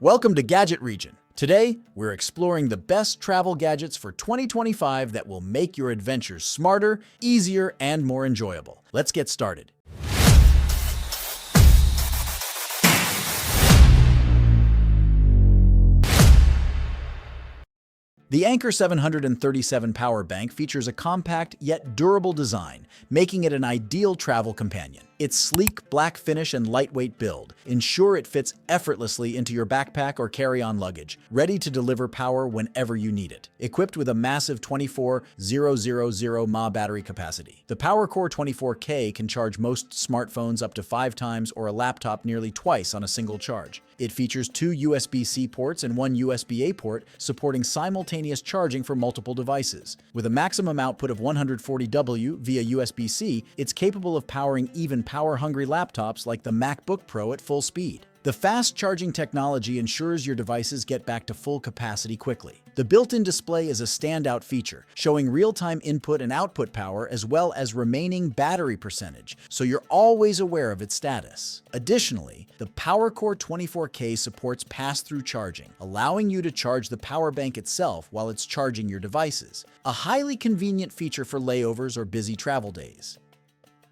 Welcome to Gadget Region. Today, we're exploring the best travel gadgets for 2025 that will make your adventures smarter, easier, and more enjoyable. Let's get started. The Anker 737 power bank features a compact yet durable design, making it an ideal travel companion. Its sleek black finish and lightweight build ensure it fits effortlessly into your backpack or carry-on luggage, ready to deliver power whenever you need it. Equipped with a massive 24,000 mAh battery capacity, the PowerCore 24K can charge most smartphones up to 5 times or a laptop nearly twice on a single charge. It features 2 USB-C ports and 1 USB-A port, supporting simultaneous charging for multiple devices. With a maximum output of 140W via USB-C, it's capable of powering even power-hungry laptops like the MacBook Pro at full speed. The fast charging technology ensures your devices get back to full capacity quickly. The built-in display is a standout feature, showing real-time input and output power as well as remaining battery percentage, so you're always aware of its status. Additionally, the PowerCore 24K supports pass-through charging, allowing you to charge the power bank itself while it's charging your devices, a highly convenient feature for layovers or busy travel days.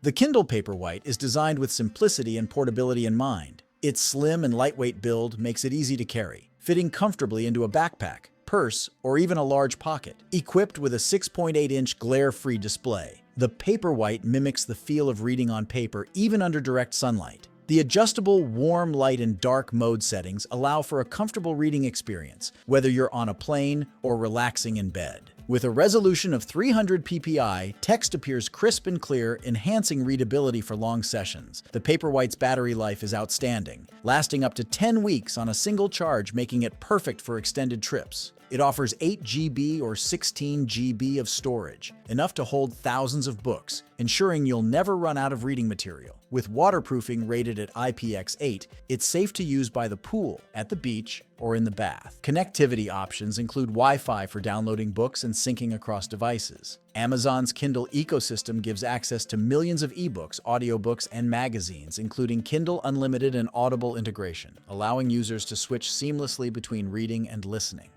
The Kindle Paperwhite is designed with simplicity and portability in mind. Its slim and lightweight build makes it easy to carry, fitting comfortably into a backpack, purse, or even a large pocket. Equipped with a 6.8-inch glare-free display, the Paperwhite mimics the feel of reading on paper even under direct sunlight. The adjustable warm, light, and dark mode settings allow for a comfortable reading experience, whether you're on a plane or relaxing in bed. With a resolution of 300 ppi, text appears crisp and clear, enhancing readability for long sessions. The Paperwhite's battery life is outstanding, lasting up to 10 weeks on a single charge, making it perfect for extended trips. It offers 8 GB or 16 GB of storage, enough to hold thousands of books, ensuring you'll never run out of reading material. With waterproofing rated at IPX8, it's safe to use by the pool, at the beach, or in the bath. Connectivity options include Wi-Fi for downloading books and syncing across devices. Amazon's Kindle ecosystem gives access to millions of ebooks, audiobooks, and magazines, including Kindle Unlimited and Audible integration, allowing users to switch seamlessly between reading and listening.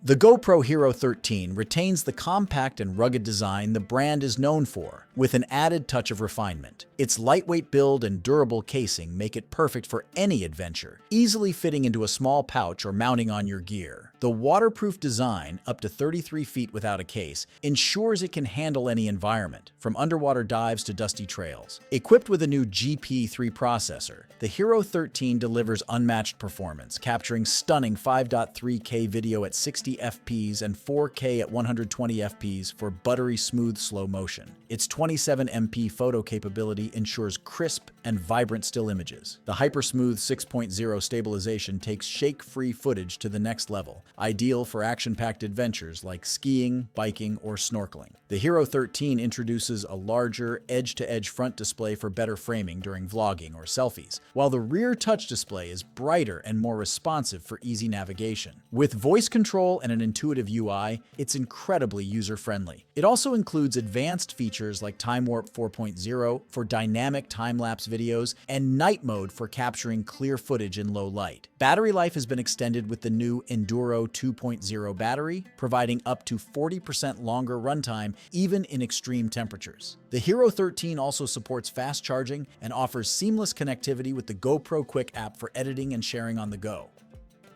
The GoPro Hero 13 retains the compact and rugged design the brand is known for, with an added touch of refinement. Its lightweight build and durable casing make it perfect for any adventure, easily fitting into a small pouch or mounting on your gear. The waterproof design, up to 33 feet without a case, ensures it can handle any environment, from underwater dives to dusty trails. Equipped with a new GP3 processor, the Hero 13 delivers unmatched performance, capturing stunning 5.3K video at 60 FPS and 4K at 120 FPS for buttery smooth slow motion. Its 27MP photo capability ensures crisp and vibrant still images. The hypersmooth 6.0 stabilization takes shake-free footage to the next level, ideal for action-packed adventures like skiing, biking, or snorkeling. The Hero 13 introduces a larger edge-to-edge front display for better framing during vlogging or selfies, while the rear touch display is brighter and more responsive for easy navigation. With voice control and an intuitive UI, it's incredibly user-friendly. It also includes advanced features like Time Warp 4.0 for dynamic time-lapse videos and night mode for capturing clear footage in low light. Battery life has been extended with the new Enduro 2.0 battery, providing up to 40% longer runtime even in extreme temperatures. The Hero 13 also supports fast charging and offers seamless connectivity with the GoPro Quick app for editing and sharing on the go.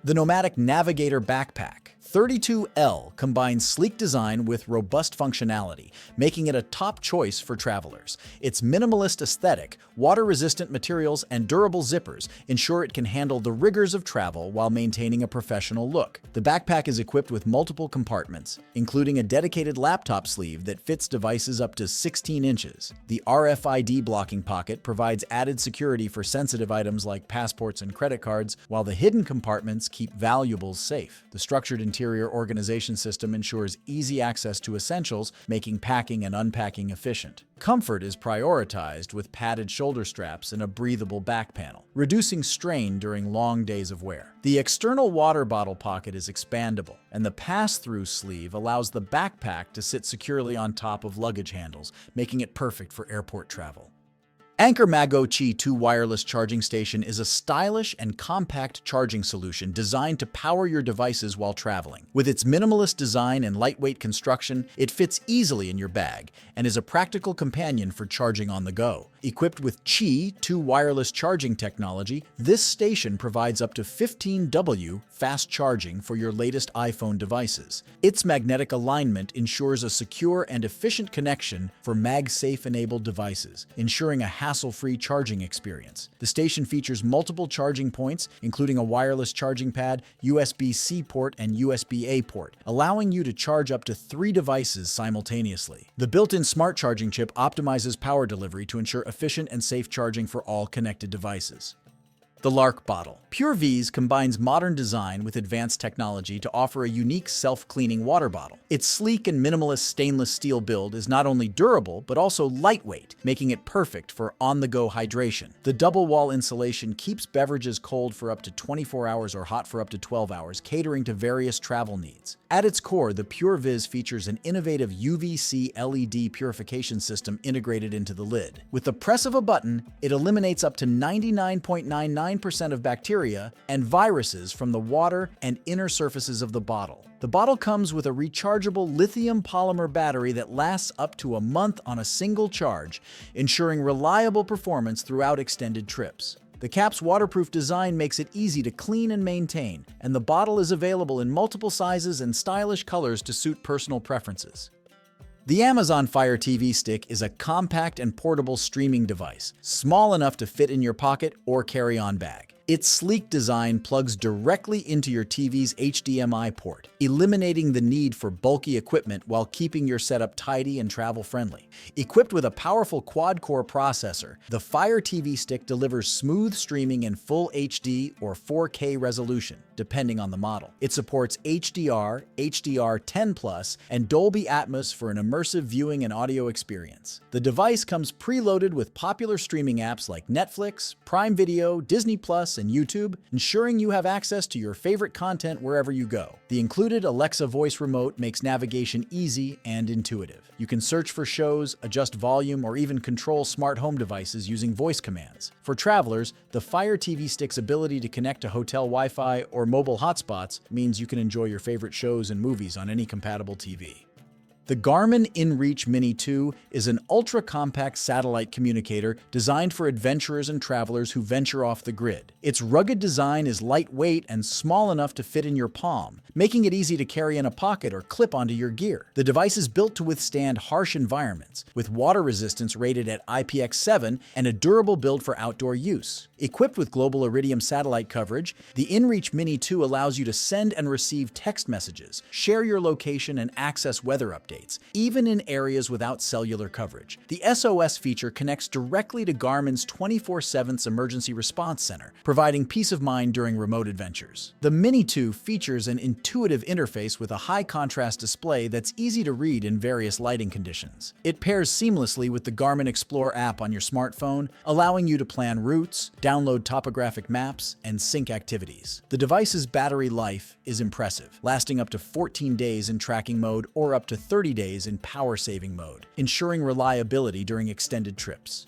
The Nomatic Navigator Backpack 32L combines sleek design with robust functionality, making it a top choice for travelers. Its minimalist aesthetic, water-resistant materials, and durable zippers ensure it can handle the rigors of travel while maintaining a professional look. The backpack is equipped with multiple compartments, including a dedicated laptop sleeve that fits devices up to 16 inches. The RFID blocking pocket provides added security for sensitive items like passports and credit cards, while the hidden compartments keep valuables safe. The structured interior organization system ensures easy access to essentials, making packing and unpacking efficient. Comfort is prioritized with padded shoulder straps and a breathable back panel, reducing strain during long days of wear. The external water bottle pocket is expandable, and the pass-through sleeve allows the backpack to sit securely on top of luggage handles, making it perfect for airport travel. Anker MagGo Qi2 wireless charging station is a stylish and compact charging solution designed to power your devices while traveling. With its minimalist design and lightweight construction, it fits easily in your bag and is a practical companion for charging on the go. Equipped with Qi2 wireless charging technology, this station provides up to 15W fast charging for your latest iPhone devices. Its magnetic alignment ensures a secure and efficient connection for MagSafe-enabled devices, ensuring a hassle-free charging experience. The station features multiple charging points, including a wireless charging pad, USB-C port, and USB-A port, allowing you to charge up to 3 devices simultaneously. The built-in smart charging chip optimizes power delivery to ensure efficient and safe charging for all connected devices. The LARQ bottle. PureVis combines modern design with advanced technology to offer a unique self-cleaning water bottle. Its sleek and minimalist stainless steel build is not only durable, but also lightweight, making it perfect for on-the-go hydration. The double-wall insulation keeps beverages cold for up to 24 hours or hot for up to 12 hours, catering to various travel needs. At its core, the PureVis features an innovative UVC LED purification system integrated into the lid. With the press of a button, it eliminates up to 99.99% of bacteria and viruses from the water and inner surfaces of the bottle. The bottle comes with a rechargeable lithium polymer battery that lasts up to a month on a single charge, ensuring reliable performance throughout extended trips. The cap's waterproof design makes it easy to clean and maintain, and the bottle is available in multiple sizes and stylish colors to suit personal preferences. The Amazon Fire TV Stick is a compact and portable streaming device, small enough to fit in your pocket or carry-on bag. Its sleek design plugs directly into your TV's HDMI port, eliminating the need for bulky equipment while keeping your setup tidy and travel-friendly. Equipped with a powerful quad-core processor, the Fire TV Stick delivers smooth streaming in full HD or 4K resolution, depending on the model. It supports HDR, HDR10+, and Dolby Atmos for an immersive viewing and audio experience. The device comes preloaded with popular streaming apps like Netflix, Prime Video, Disney+, and YouTube, ensuring you have access to your favorite content wherever you go. The included Alexa voice remote makes navigation easy and intuitive. You can search for shows, adjust volume, or even control smart home devices using voice commands. For travelers, the Fire TV Stick's ability to connect to hotel Wi-Fi or mobile hotspots means you can enjoy your favorite shows and movies on any compatible TV. The Garmin inReach Mini 2 is an ultra-compact satellite communicator designed for adventurers and travelers who venture off the grid. Its rugged design is lightweight and small enough to fit in your palm, making it easy to carry in a pocket or clip onto your gear. The device is built to withstand harsh environments, with water resistance rated at IPX7 and a durable build for outdoor use. Equipped with global Iridium satellite coverage, the inReach Mini 2 allows you to send and receive text messages, share your location, and access weather updates, even in areas without cellular coverage. The SOS feature connects directly to Garmin's 24/7 emergency response center, providing peace of mind during remote adventures. The Mini 2 features an intuitive interface with a high-contrast display that's easy to read in various lighting conditions. It pairs seamlessly with the Garmin Explore app on your smartphone, allowing you to plan routes, download topographic maps, and sync activities. The device's battery life is impressive, lasting up to 14 days in tracking mode or up to 30 days in power-saving mode, ensuring reliability during extended trips.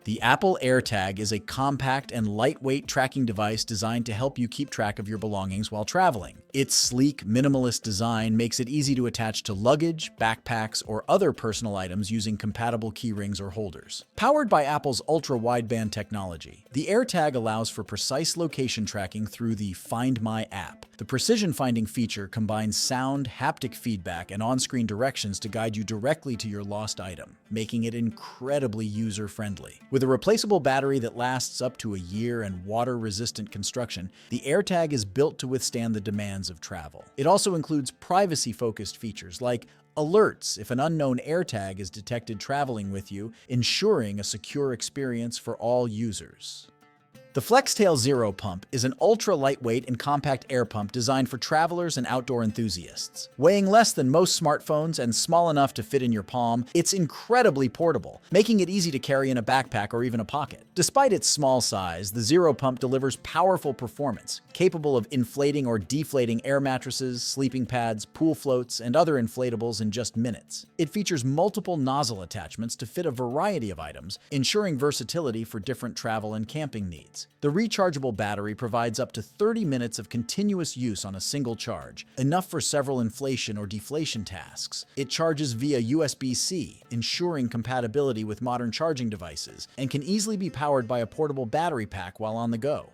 The Apple Airtag is a compact and lightweight tracking device designed to help you keep track of your belongings while traveling. Its sleek, minimalist design makes it easy to attach to luggage, backpacks, or other personal items using compatible key rings or holders. Powered by Apple's ultra-wideband technology, the Airtag allows for precise location tracking through the Find My app. The precision-finding feature combines sound, haptic feedback, and on-screen directions to guide you directly to your lost item, making it incredibly user-friendly. With a replaceable battery that lasts up to a year and water-resistant construction, the Airtag is built to withstand the demands of travel. It also includes privacy-focused features like alerts if an unknown AirTag is detected traveling with you, ensuring a secure experience for all users. The FLEXTAIL Zero Pump is an ultra-lightweight and compact air pump designed for travelers and outdoor enthusiasts. Weighing less than most smartphones and small enough to fit in your palm, it's incredibly portable, making it easy to carry in a backpack or even a pocket. Despite its small size, the Zero Pump delivers powerful performance, capable of inflating or deflating air mattresses, sleeping pads, pool floats, and other inflatables in just minutes. It features multiple nozzle attachments to fit a variety of items, ensuring versatility for different travel and camping needs. The rechargeable battery provides up to 30 minutes of continuous use on a single charge, enough for several inflation or deflation tasks. It charges via USB-C, ensuring compatibility with modern charging devices, and can easily be powered by a portable battery pack while on the go.